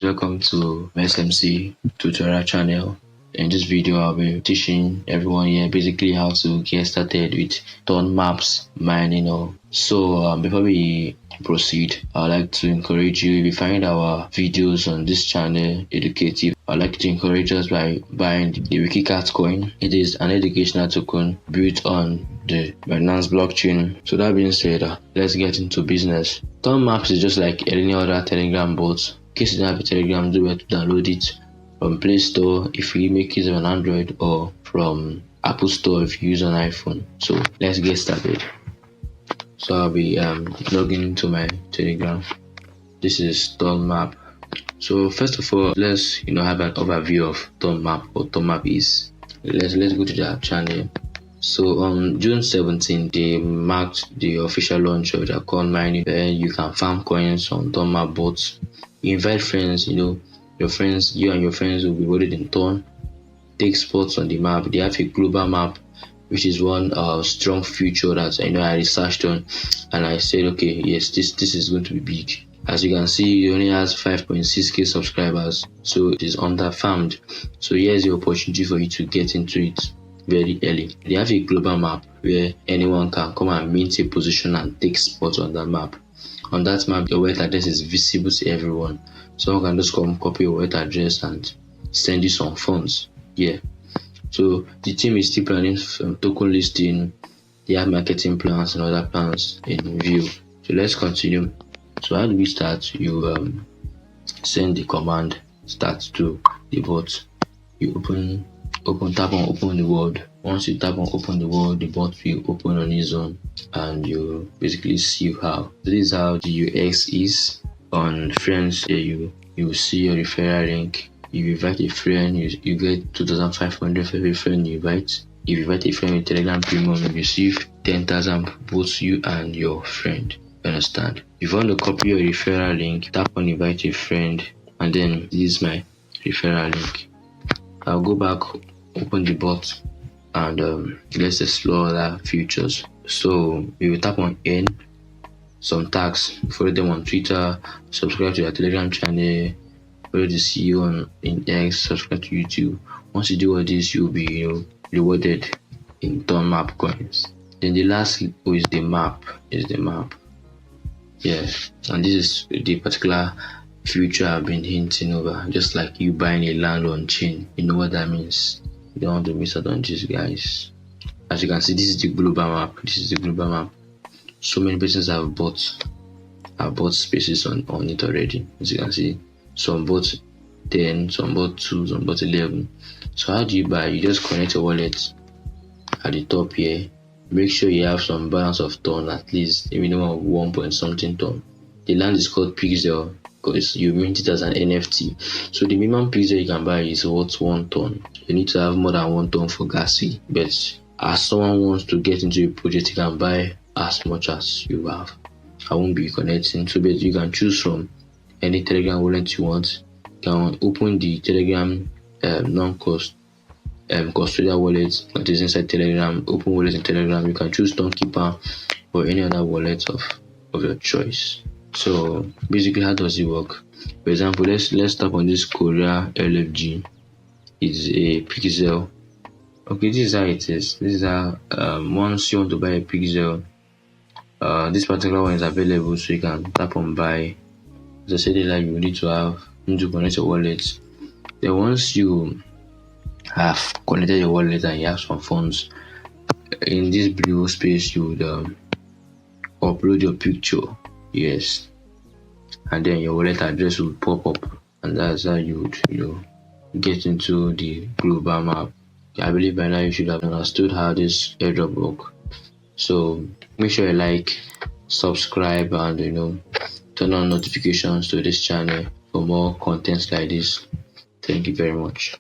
Welcome to SMC tutorial channel. In this video, I'll be teaching everyone here basically how to get started with Ton maps mining. Before we proceed, I'd like to encourage you, if you find our videos on this channel educative, I'd like to encourage us by buying the Wiki Cat coin. It is an educational token built on the Binance blockchain. So that being said, let's get into business. Ton maps is just like any other Telegram bot. In case you don't have a Telegram, do well to download it from Play Store if you make use of an Android, or from Apple Store if you use an iPhone. So let's get started. So I'll be logging into my Telegram. This is Ton map. So first of all, let's have an overview of Ton map. What Ton map is. Let's go to their channel. So on June 17th, they marked the official launch of their coin mining, where you can farm coins on Ton map bots. You invite friends, you and your friends will be voted in Ton, take spots on the map. They have a global map, which is one strong feature that I researched on, and I said, okay, yes, this is going to be big. As you can see, it only has 5.6k subscribers, so it is under farmed. So here's the opportunity for you to get into it very early. They have a global map where anyone can come and mint a position and take spots on that map. On that map, your wallet address is visible to everyone. Someone can just come copy your wallet address and send you some funds. Yeah. So the team is still planning token listing. They have marketing plans and other plans in view. So let's continue. So how do we start? You send the command start to the bot. You tap on open the world. Once you tap on open the world, the bot will open on its own, and you basically see how. This is how the UX is. On friends, you will see your referral link. If you invite a friend, you get 2,500 for every friend you invite. If you invite a friend with Telegram Premium, you receive 10,000, both you and your friend. Understand? If you want to copy your referral link, tap on invite a friend, and then this is my referral link. I'll go back, open the bot, and let's explore other features. So we will tap on N, some tags, follow them on Twitter, subscribe to their Telegram channel, follow the CEO in X, subscribe to YouTube. Once you do all this, you'll be rewarded in Ton map coins. Then the last is the map. Yeah, and this is the particular future I've been hinting over. Just like you buying a land on chain, you know what that means. You don't want to miss out on this, guys. As you can see, this is the global map. So many persons have bought spaces on it already. As you can see, some bought 10, some bought 2, some bought 11. So how do you buy? You just connect your wallet at the top here. Make sure you have some balance of Ton, at least a minimum of 1 point something Ton. The land is called Pixel because you mint it as an NFT. So the minimum pixel you can buy is worth 1 Ton. You need to have more than 1 Ton for gas fee. But as someone wants to get into a project, you can buy as much as you have. I won't be connecting, so but you can choose from any Telegram wallet you want. You can open the Telegram custodial wallet that is inside Telegram. Open wallet in Telegram. You can choose Tonkeeper or any other wallet of your choice. So basically, how does it work? For example, let's tap on this Korea LFG. It's a pixel. Okay, this is how it is. This is how once you want to buy a pixel, this particular one is available, so you can tap on buy. As I said earlier, you need to connect your wallet. Then once you have connected your wallet and you have some funds, in this blue space you would upload your picture. Yes, and then your wallet address will pop up, and that's how you would get into the global map. I believe by now you should have understood how this airdrop works. So make sure you like, subscribe, and turn on notifications to this channel for more contents like this. Thank you very much.